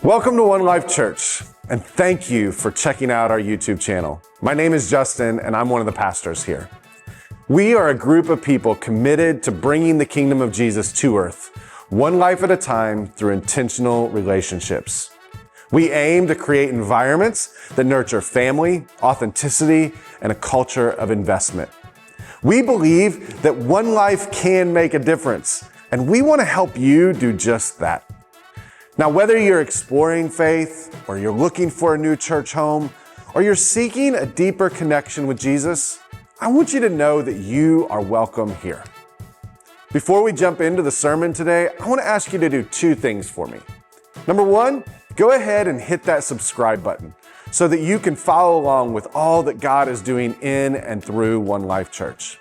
Welcome to One Life Church, and thank you for checking out our YouTube channel. My name is Justin, and I'm one of the pastors here. We are a group of people committed to bringing the kingdom of Jesus to earth, one life at a time through intentional relationships. We aim to create environments that nurture family, authenticity, and a culture of investment. We believe that one life can make a difference, and we want to help you do just that. Now, whether you're exploring faith, or you're looking for a new church home, or you're seeking a deeper connection with Jesus, I want you to know that you are welcome here. Before we jump into the sermon today, I want to ask you to do two things for me. Number one, go ahead and hit that subscribe button so that you can follow along with all that God is doing in and through One Life Church.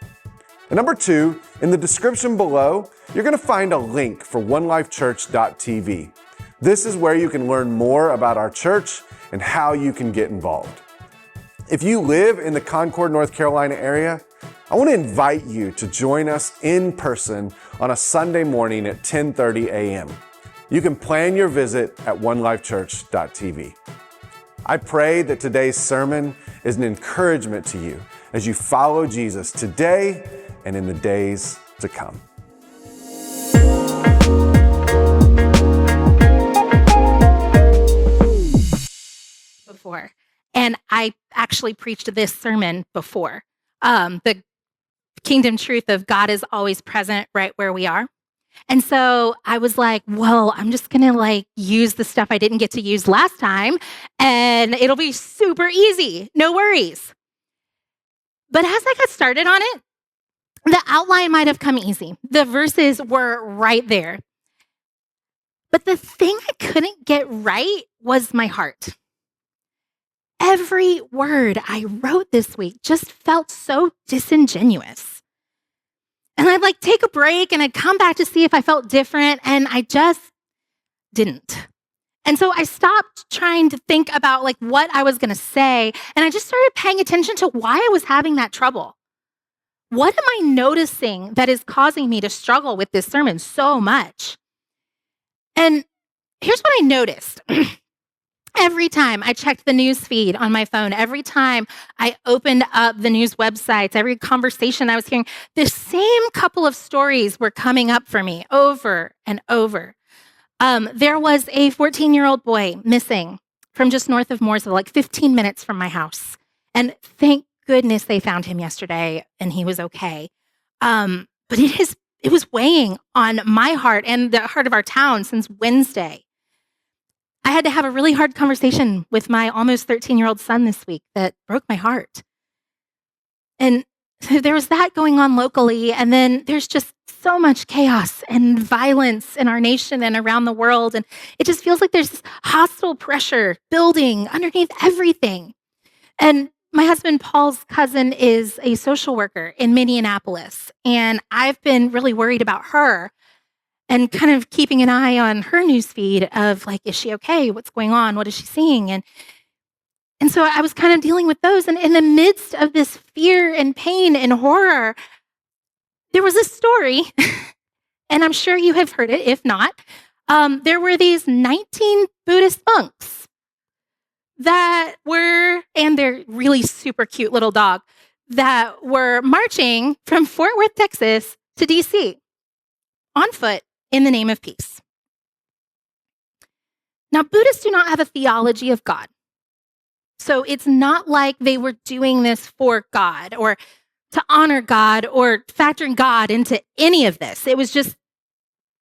And number two, in the description below, you're going to find a link for onelifechurch.tv. This is where you can learn more about our church and how you can get involved. If you live in the Concord, North Carolina area, I want to invite you to join us in person on a Sunday morning at 10:30 a.m. You can plan your visit at onelifechurch.tv. I pray that today's sermon is an encouragement to you as you follow Jesus today and in the days to come. Before. And I actually preached this sermon before. The kingdom truth of God is always present right where we are. And so I was like, well, I'm just going to use the stuff I didn't get to use last time and it'll be super easy. No worries. But as I got started on it, the outline might have come easy. The verses were right there. But the thing I couldn't get right was my heart. Every word I wrote this week just felt so disingenuous. And I'd take a break and I'd come back to see if I felt different, and I just didn't. And so I stopped trying to think about what I was going to say, and I just started paying attention to why I was having that trouble. What am I noticing that is causing me to struggle with this sermon so much? And here's what I noticed. Every time I checked the news feed on my phone, every time I opened up the news websites, every conversation I was hearing, the same couple of stories were coming up for me over and over. There was a 14-year-old boy missing from just north of Mooresville, 15 minutes from my house. And thank goodness they found him yesterday and he was okay. But it was weighing on my heart and the heart of our town since Wednesday. I had to have a really hard conversation with my almost 13-year-old son this week that broke my heart. And there was that going on locally, and then there's just so much chaos and violence in our nation and around the world, and it just feels like there's this hostile pressure building underneath everything. And my husband Paul's cousin is a social worker in Minneapolis, and I've been really worried about her and kind of keeping an eye on her newsfeed of is she okay? What's going on? What is she seeing? And so I was kind of dealing with those. And in the midst of this fear and pain and horror, there was a story, and I'm sure you have heard it. If not, there were these 19 Buddhist monks that were, and their really super cute little dog, that were marching from Fort Worth, Texas to DC on foot, in the name of peace. Now, Buddhists do not have a theology of God. So it's not like they were doing this for God or to honor God or factoring God into any of this. It was just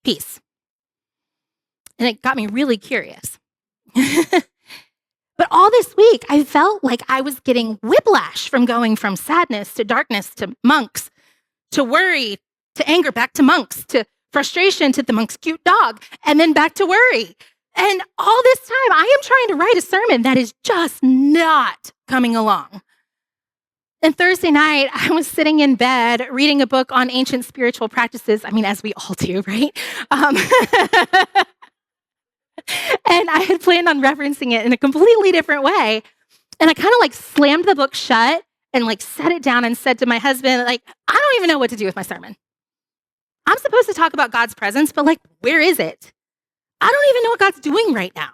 peace. And it got me really curious. But all this week, I felt like I was getting whiplash from going from sadness to darkness to monks, to worry, to anger, back to monks, to frustration to the monk's cute dog, and then back to worry. And all this time, I am trying to write a sermon that is just not coming along. And Thursday night, I was sitting in bed reading a book on ancient spiritual practices. I mean, as we all do, right? And I had planned on referencing it in a completely different way. And I kind of slammed the book shut and set it down and said to my husband, I don't even know what to do with my sermon. I'm supposed to talk about God's presence, but where is it? I don't even know what God's doing right now.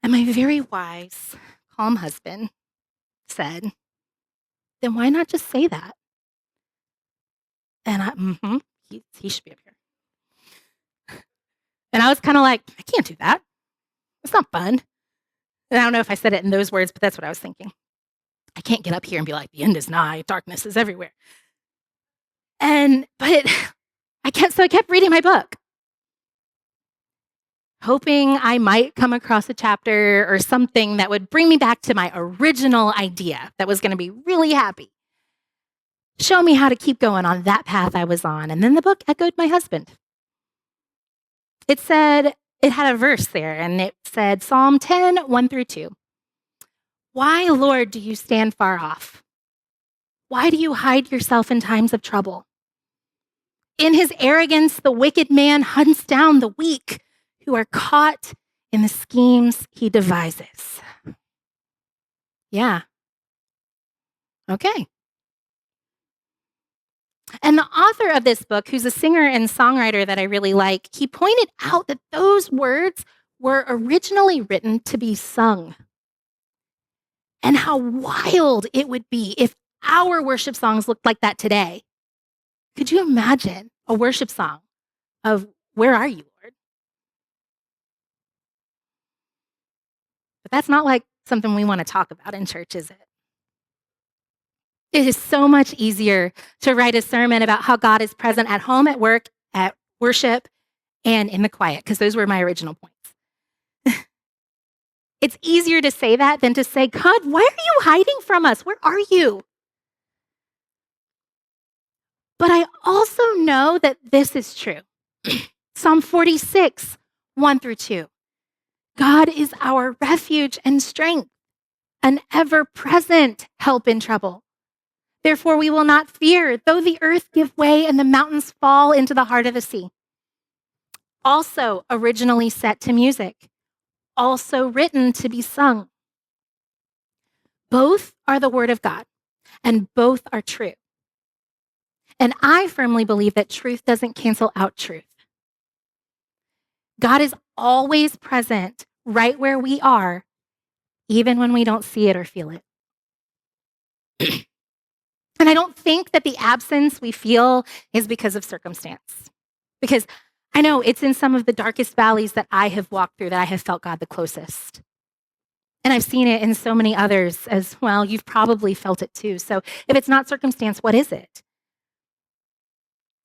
And my very wise, calm husband said, then why not just say that? And he should be up here. And I was kind of like, I can't do that. It's not fun. And I don't know if I said it in those words, but that's what I was thinking. I can't get up here and be like, the end is nigh, darkness is everywhere. But I kept reading my book, hoping I might come across a chapter or something that would bring me back to my original idea that was going to be really happy. Show me how to keep going on that path I was on. And then the book echoed my husband. It had a verse there, and it said, Psalm 10, 1-2. Why, Lord, do you stand far off? Why do you hide yourself in times of trouble? In his arrogance, the wicked man hunts down the weak who are caught in the schemes he devises. Yeah. Okay. And the author of this book, who's a singer and songwriter that I really like, he pointed out that those words were originally written to be sung. And how wild it would be if our worship songs looked like that today. Could you imagine a worship song of, where are you, Lord? But that's not like something we want to talk about in church, is it? It is so much easier to write a sermon about how God is present at home, at work, at worship, and in the quiet, because those were my original points. It's easier to say that than to say, God, why are you hiding from us? Where are you? But I also know that this is true. Psalm 46, 1-2. God is our refuge and strength, an ever-present help in trouble. Therefore, we will not fear, though the earth give way and the mountains fall into the heart of the sea. Also originally set to music, also written to be sung. Both are the word of God, and both are true. And I firmly believe that truth doesn't cancel out truth. God is always present right where we are, even when we don't see it or feel it. And I don't think that the absence we feel is because of circumstance. Because I know it's in some of the darkest valleys that I have walked through that I have felt God the closest. And I've seen it in so many others as well. You've probably felt it too. So if it's not circumstance, what is it?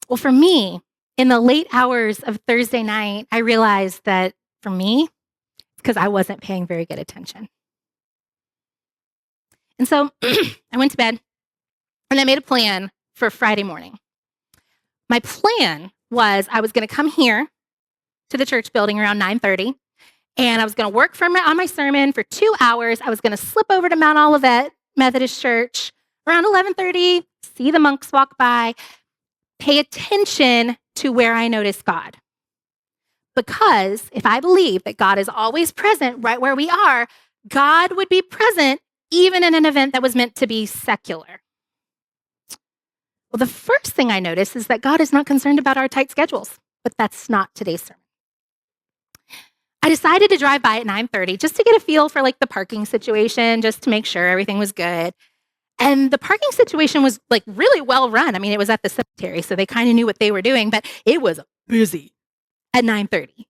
Well, for me, in the late hours of Thursday night, I realized that for me, it's because I wasn't paying very good attention. And so I went to bed and I made a plan for Friday morning. My plan was I was going to come here to the church building around 9:30, and I was going to work on my sermon for 2 hours. I was going to slip over to Mount Olivet Methodist Church around 11:30, see the monks walk by, pay attention to where I notice God. Because if I believe that God is always present right where we are, God would be present even in an event that was meant to be secular. Well, the first thing I notice is that God is not concerned about our tight schedules, but that's not today's sermon. I decided to drive by at 9:30 just to get a feel for like the parking situation, just to make sure everything was good. And the parking situation was like really well run. I mean, it was at the cemetery, so they kind of knew what they were doing, but it was busy at 9:30.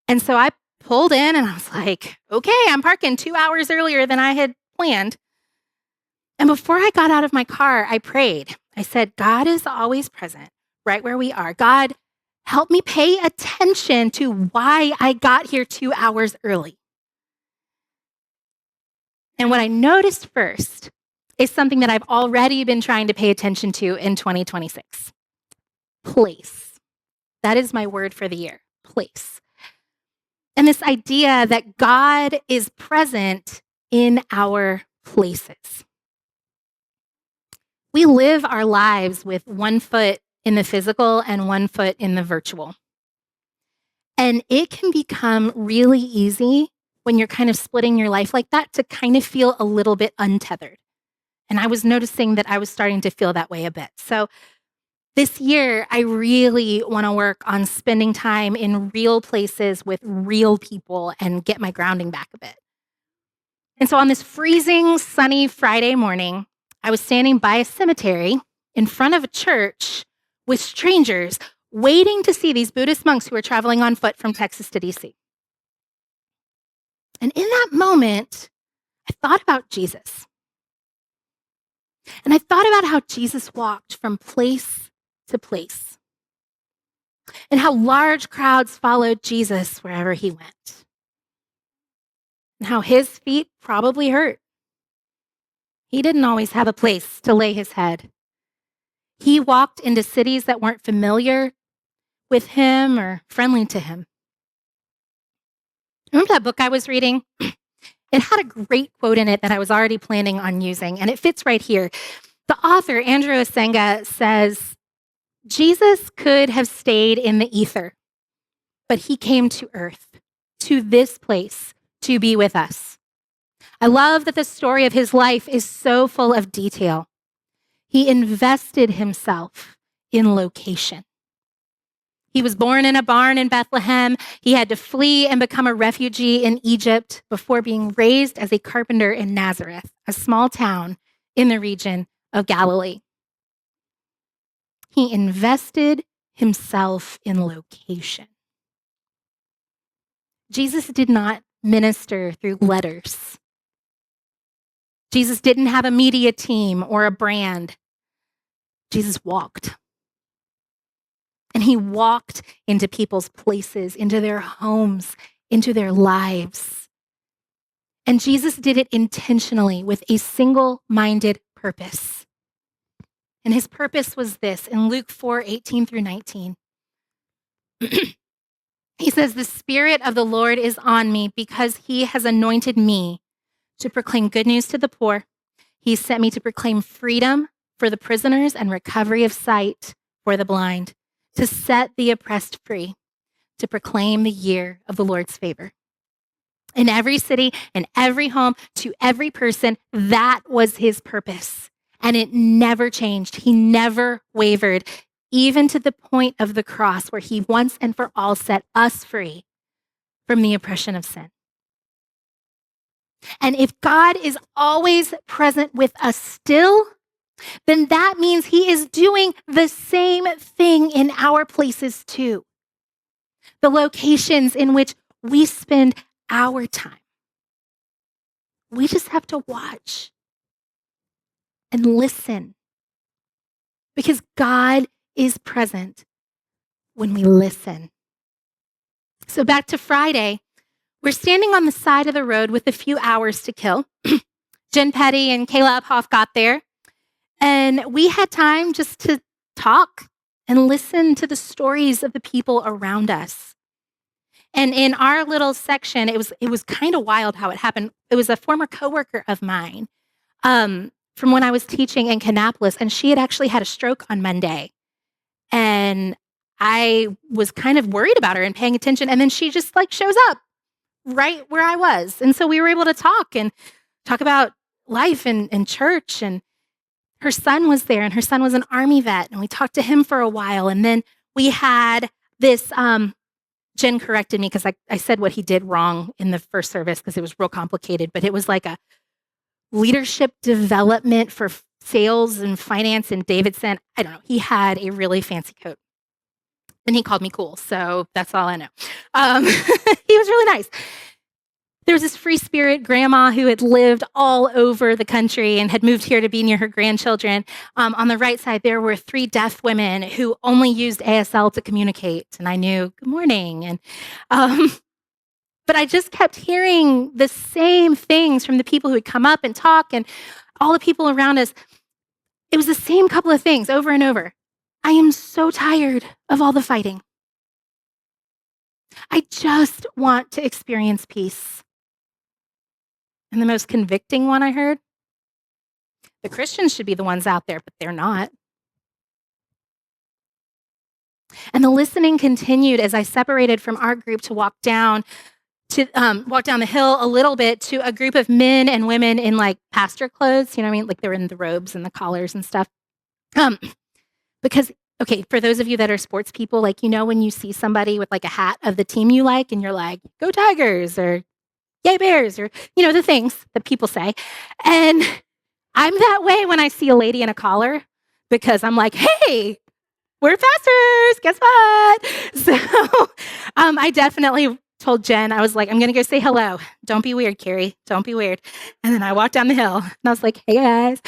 And so I pulled in and I was like, okay, I'm parking 2 hours earlier than I had planned. And before I got out of my car, I prayed. I said, God is always present right where we are. God, help me pay attention to why I got here 2 hours early. And what I noticed first is something that I've already been trying to pay attention to in 2026. Place. That is my word for the year, place. And this idea that God is present in our places. We live our lives with 1 foot in the physical and 1 foot in the virtual. And it can become really easy when you're kind of splitting your life like that to kind of feel a little bit untethered. And I was noticing that I was starting to feel that way a bit. So This year, I really want to work on spending time in real places with real people and get my grounding back a bit. And so on this freezing, sunny Friday morning, I was standing by a cemetery in front of a church with strangers waiting to see these Buddhist monks who were traveling on foot from Texas to DC. And in that moment, I thought about Jesus. And I thought about how Jesus walked from place to place and how large crowds followed Jesus wherever he went and how his feet probably hurt. He didn't always have a place to lay his head. He walked into cities that weren't familiar with him or friendly to him. Remember that book I was reading? It had a great quote in it that I was already planning on using, and it fits right here. The author, Andrew Asenga, says, Jesus could have stayed in the ether, but he came to earth, to this place, to be with us. I love that the story of his life is so full of detail. He invested himself in location. He was born in a barn in Bethlehem. He had to flee and become a refugee in Egypt before being raised as a carpenter in Nazareth, a small town in the region of Galilee. He invested himself in location. Jesus did not minister through letters. Jesus didn't have a media team or a brand. Jesus walked. And he walked into people's places, into their homes, into their lives. And Jesus did it intentionally with a single-minded purpose. And his purpose was this in Luke 4:18 through 19. He says, "The Spirit of the Lord is on me because he has anointed me to proclaim good news to the poor. He sent me to proclaim freedom for the prisoners and recovery of sight for the blind, to set the oppressed free, to proclaim the year of the Lord's favor." In every city, in every home, to every person, that was his purpose. And it never changed. He never wavered, even to the point of the cross where he once and for all set us free from the oppression of sin. And if God is always present with us still, then that means he is doing the same thing in our places too. The locations in which we spend our time. We just have to watch and listen because God is present when we listen. So back to Friday, we're standing on the side of the road with a few hours to kill. Jen Petty and Kayla Uphoff got there, and we had time just to talk and listen to the stories of the people around us. And in our little section, it was kind of wild how it happened. It was a former coworker of mine from when I was teaching in Kannapolis, and she had actually had a stroke on Monday. And I was kind of worried about her and paying attention, and then she just shows up right where I was. And so we were able to talk about life and church, and her son was there, and her son was an Army vet, and we talked to him for a while. And then we had this, Jen corrected me because I said what he did wrong in the first service because it was real complicated, but it was like a leadership development for sales and finance in Davidson. I don't know. He had a really fancy coat. And he called me cool, so that's all I know. He was really nice. There was this free spirit grandma who had lived all over the country and had moved here to be near her grandchildren. On the right side, there were 3 deaf women who only used ASL to communicate. And I knew, good morning. And but I just kept hearing the same things from the people who would come up and talk and all the people around us. It was the same couple of things over and over. I am so tired of all the fighting. I just want to experience peace. And the most convicting one I heard, the Christians should be the ones out there, but they're not. And the listening continued as I separated from our group to walk down the hill a little bit to a group of men and women in pastor clothes. You know what I mean? They were in the robes and the collars and stuff. Because Okay, for those of you that are sports people, like, when you see somebody with like a hat of the team you like and you're like, go Tigers or yay Bears or, the things that people say. And I'm that way when I see a lady in a collar because I'm like, hey, we're pastors, guess what? So I definitely told Jen, I was like, I'm going to go say hello. Don't be weird, Carrie. Don't be weird. And then I walked down the hill and I was like, hey guys.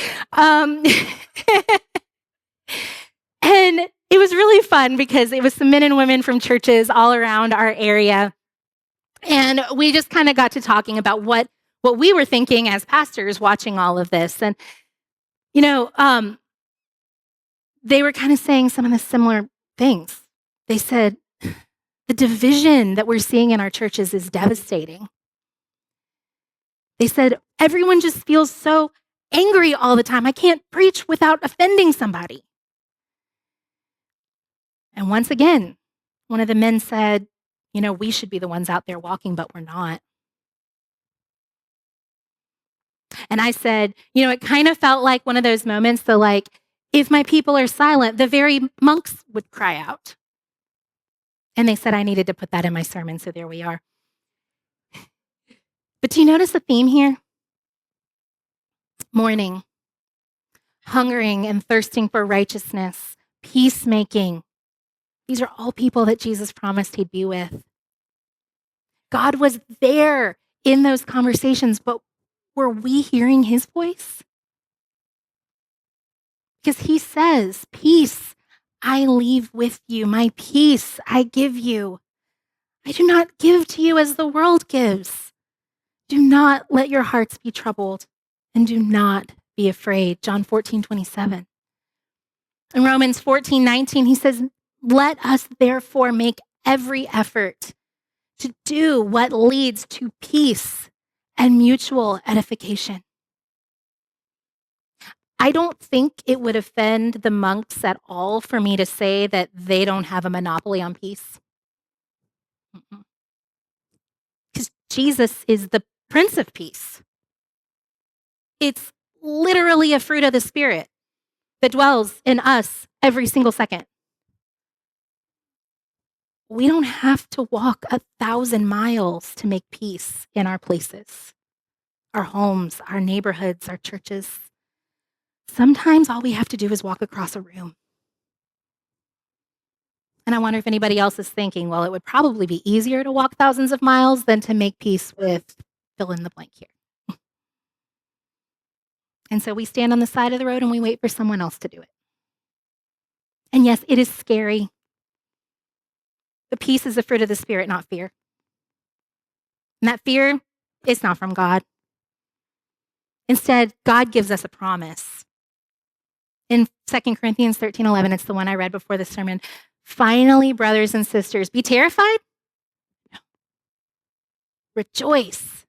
And it was really fun because it was some men and women from churches all around our area. And we just kind of got to talking about what we were thinking as pastors watching all of this. And, they were kind of saying some of the similar things. They said, the division that we're seeing in our churches is devastating. They said, everyone just feels so angry all the time. I can't preach without offending somebody. And once again, one of the men said, we should be the ones out there walking, but we're not. And I said, it kind of felt like one of those moments, if my people are silent, the very monks would cry out. And they said I needed to put that in my sermon, so there we are. But do you notice the theme here? Mourning, hungering and thirsting for righteousness, peacemaking. These are all people that Jesus promised he'd be with. God was there in those conversations, but were we hearing his voice? Because he says, peace I leave with you, my peace I give you. I do not give to you as the world gives. Do not let your hearts be troubled and do not be afraid. John 14:27. In Romans 14:19, he says, let us therefore make every effort to do what leads to peace and mutual edification. I don't think it would offend the monks at all for me to say that they don't have a monopoly on peace. Because Jesus is the Prince of Peace. It's literally a fruit of the Spirit that dwells in us every single second. We don't have to walk 1,000 miles to make peace in our places, our homes, our neighborhoods, our churches. Sometimes all we have to do is walk across a room. And I wonder if anybody else is thinking, well, it would probably be easier to walk thousands of miles than to make peace with fill in the blank here. And so we stand on the side of the road and we wait for someone else to do it. And yes, it is scary. But peace is the fruit of the Spirit, not fear. And that fear is not from God. Instead, God gives us a promise. In 2 Corinthians 13:11, it's the one I read before the sermon. Finally, brothers and sisters, be terrified? No. Rejoice.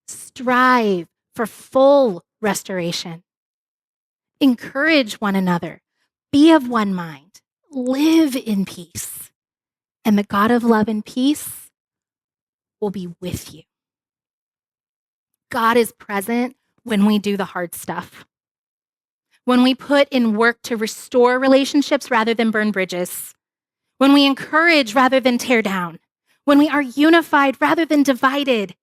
Strive for full restoration. Encourage one another. Be of one mind. Live in peace. And the God of love and peace will be with you. God is present when we do the hard stuff. When we put in work to restore relationships rather than burn bridges. When we encourage rather than tear down. When we are unified rather than divided.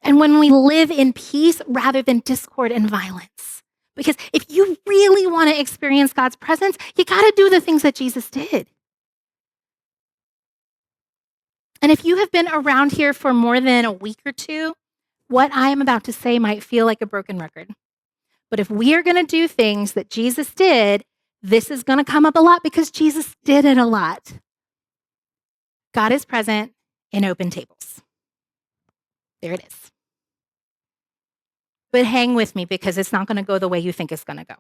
And when we live in peace rather than discord and violence. Because if you really want to experience God's presence, you got to do the things that Jesus did. And if you have been around here for more than a week or two, what I am about to say might feel like a broken record. But if we are going to do things that Jesus did, this is going to come up a lot because Jesus did it a lot. God is present in open tables. There it is. But hang with me because it's not going to go the way you think it's going to go.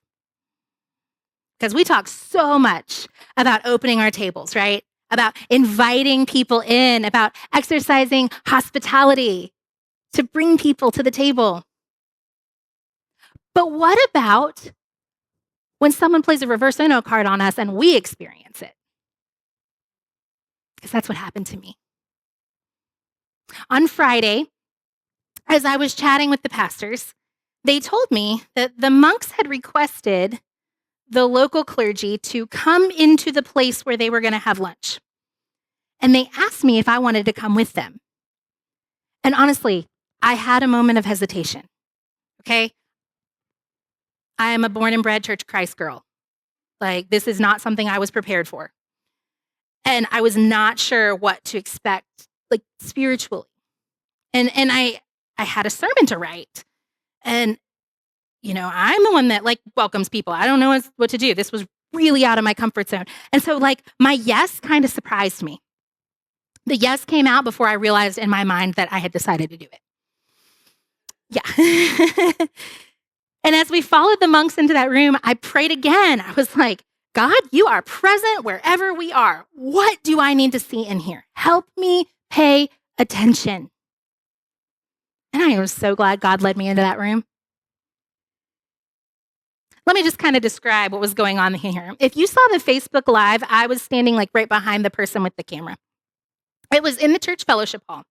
Because we talk so much about opening our tables, right? About inviting people in, about exercising hospitality to bring people to the table. But what about when someone plays a reverse Uno card on us and we experience it? Because that's what happened to me. On Friday, as I was chatting with the pastors, they told me that the monks had requested the local clergy to come into the place where they were going to have lunch. And they asked me if I wanted to come with them. And honestly, I had a moment of hesitation. Okay? I am a born and bred Church of Christ girl. Like, this is not something I was prepared for. And I was not sure what to expect, like, spiritually. And I had a sermon to write. And, I'm the one that, like, welcomes people. I don't know what to do. This was really out of my comfort zone. And so, like, my yes kind of surprised me. The yes came out before I realized in my mind that I had decided to do it. Yeah. And as we followed the monks into that room, I prayed again. I was like, God, you are present wherever we are. What do I need to see in here? Help me pay attention. And I am so glad God led me into that room. Let me just kind of describe what was going on here. If you saw the Facebook Live, I was standing like right behind the person with the camera. It was in the church fellowship hall.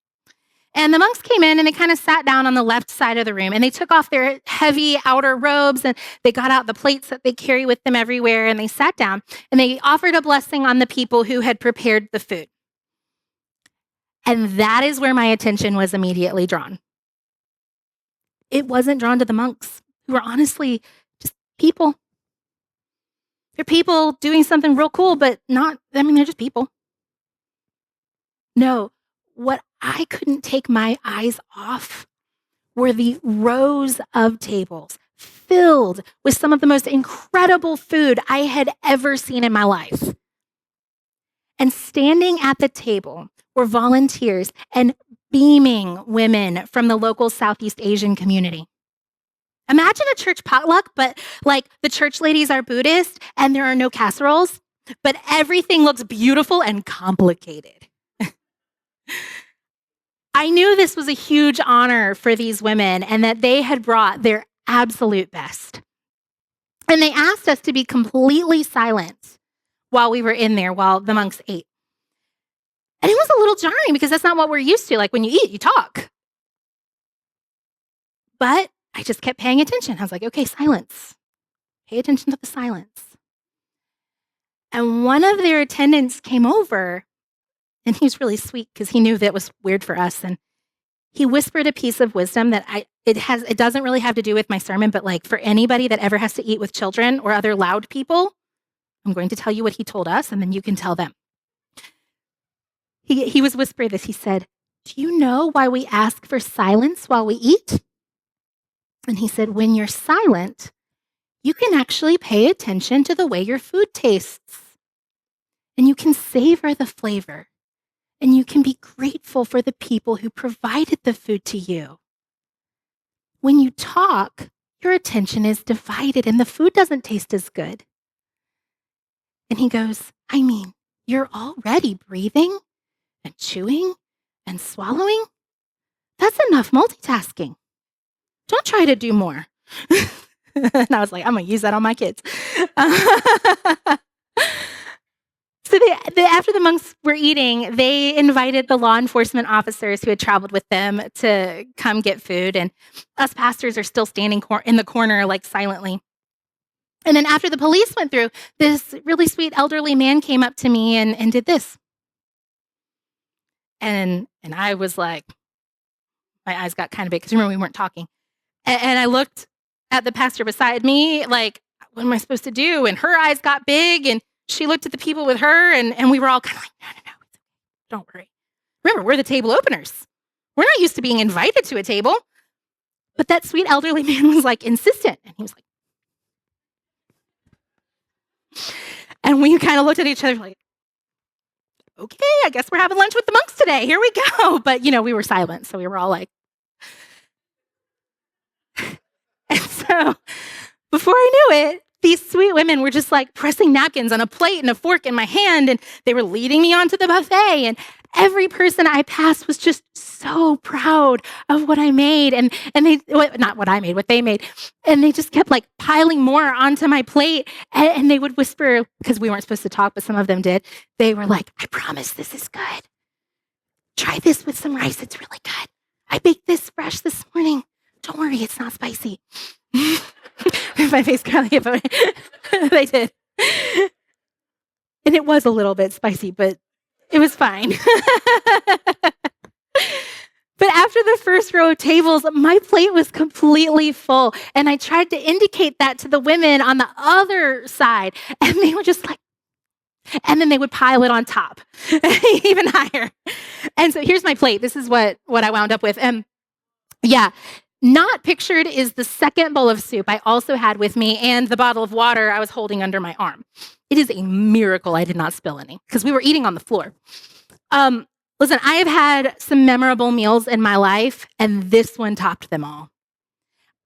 And the monks came in and they kind of sat down on the left side of the room and they took off their heavy outer robes and they got out the plates that they carry with them everywhere and they sat down and they offered a blessing on the people who had prepared the food. And that is where my attention was immediately drawn. It wasn't drawn to the monks, who were honestly just people. They're people doing something real cool, but they're just people. No, what I couldn't take my eyes off were the rows of tables filled with some of the most incredible food I had ever seen in my life. And standing at the table were volunteers and beaming women from the local Southeast Asian community. Imagine a church potluck, but like the church ladies are Buddhist and there are no casseroles, but everything looks beautiful and complicated. I knew this was a huge honor for these women and that they had brought their absolute best. And they asked us to be completely silent while we were in there, while the monks ate. And it was a little jarring because that's not what we're used to. Like when you eat, you talk. But I just kept paying attention. I was like, okay, silence. Pay attention to the silence. And one of their attendants came over. And he was really sweet because he knew that was weird for us. And he whispered a piece of wisdom that it doesn't really have to do with my sermon, but like for anybody that ever has to eat with children or other loud people, I'm going to tell you what he told us and then you can tell them. He was whispering this. He said, do you know why we ask for silence while we eat? And he said, when you're silent, you can actually pay attention to the way your food tastes. And you can savor the flavor. And you can be grateful for the people who provided the food to you. When you talk, your attention is divided and the food doesn't taste as good. And he goes, you're already breathing and chewing and swallowing. That's enough multitasking. Don't try to do more. And I was like, I'm going to use that on my kids. So after the monks were eating, they invited the law enforcement officers who had traveled with them to come get food. And us pastors are still standing in the corner, like silently. And then after the police went through, this really sweet elderly man came up to me and did this. And I was like, my eyes got kind of big because remember we weren't talking. And I looked at the pastor beside me, like, what am I supposed to do? And her eyes got big and she looked at the people with her and we were all kind of like, no, don't worry. Remember, we're the table openers. We're not used to being invited to a table. But that sweet elderly man was like insistent. And he was like, and we kind of looked at each other like, okay, I guess we're having lunch with the monks today. Here we go. But, we were silent. So we were all like, and so before I knew it, these sweet women were just like pressing napkins on a plate and a fork in my hand, and they were leading me onto the buffet. And every person I passed was just so proud of what I made. And they, not what I made, what they made. And they just kept like piling more onto my plate. And they would whisper, because we weren't supposed to talk, but some of them did. They were like, I promise this is good. Try this with some rice. It's really good. I baked this fresh this morning. Don't worry, it's not spicy. My face kind of They did. And it was a little bit spicy, but it was fine. But after the first row of tables, my plate was completely full. And I tried to indicate that to the women on the other side. And they were just like, and then they would pile it on top, even higher. And so here's my plate. This is what I wound up with. Yeah, not pictured is the second bowl of soup I also had with me and the bottle of water I was holding under my arm. It is a miracle I did not spill any because we were eating on the floor. Listen, I have had some memorable meals in my life, and this one topped them all.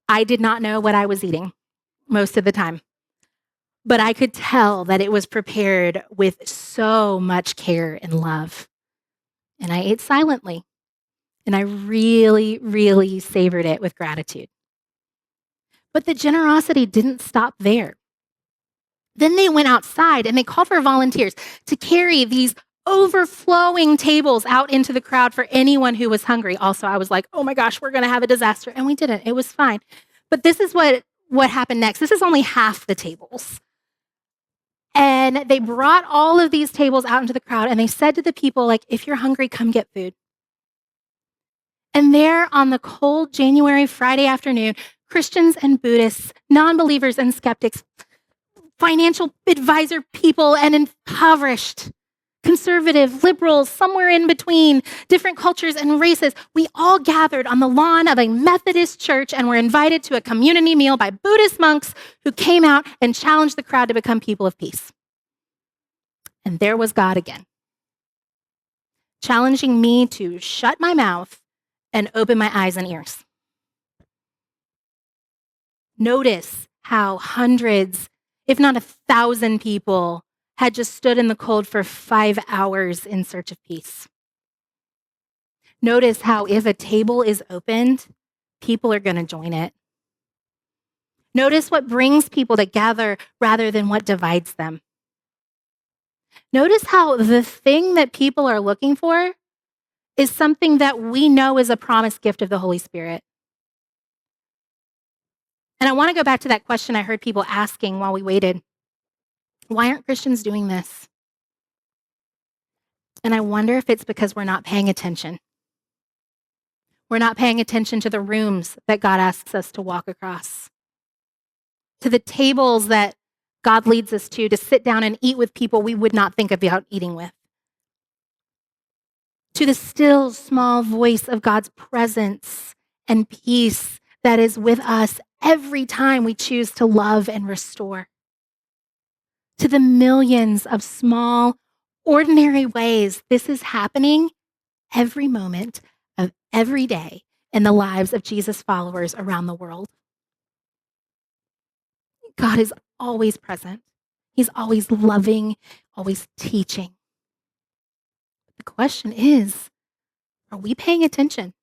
I did not know what I was eating most of the time, but I could tell that it was prepared with so much care and love. And I ate silently, and I really, really savored it with gratitude. But the generosity didn't stop there. Then they went outside and they called for volunteers to carry these overflowing tables out into the crowd for anyone who was hungry. Also, I was like, oh my gosh, we're going to have a disaster. And we didn't. It was fine. But this is what happened next. This is only half the tables. And they brought all of these tables out into the crowd and they said to the people, like, if you're hungry, come get food. And there on the cold January Friday afternoon, Christians and Buddhists, non-believers and skeptics, financial advisor people and impoverished, conservative, liberals, somewhere in between, different cultures and races, we all gathered on the lawn of a Methodist church and were invited to a community meal by Buddhist monks who came out and challenged the crowd to become people of peace. And there was God again, challenging me to shut my mouth and open my eyes and ears. Notice how hundreds, if not 1,000 people had just stood in the cold for 5 hours in search of peace. Notice how if a table is opened, people are going to join it. Notice what brings people together rather than what divides them. Notice how the thing that people are looking for is something that we know is a promised gift of the Holy Spirit. And I want to go back to that question I heard people asking while we waited. Why aren't Christians doing this? And I wonder if it's because we're not paying attention. We're not paying attention to the rooms that God asks us to walk across, to the tables that God leads us to sit down and eat with people we would not think about eating with, to the still small voice of God's presence and peace that is with us every time we choose to love and restore, to the millions of small, ordinary ways this is happening every moment of every day in the lives of Jesus followers around the world. God is always present. He's always loving, always teaching. The question is, are we paying attention?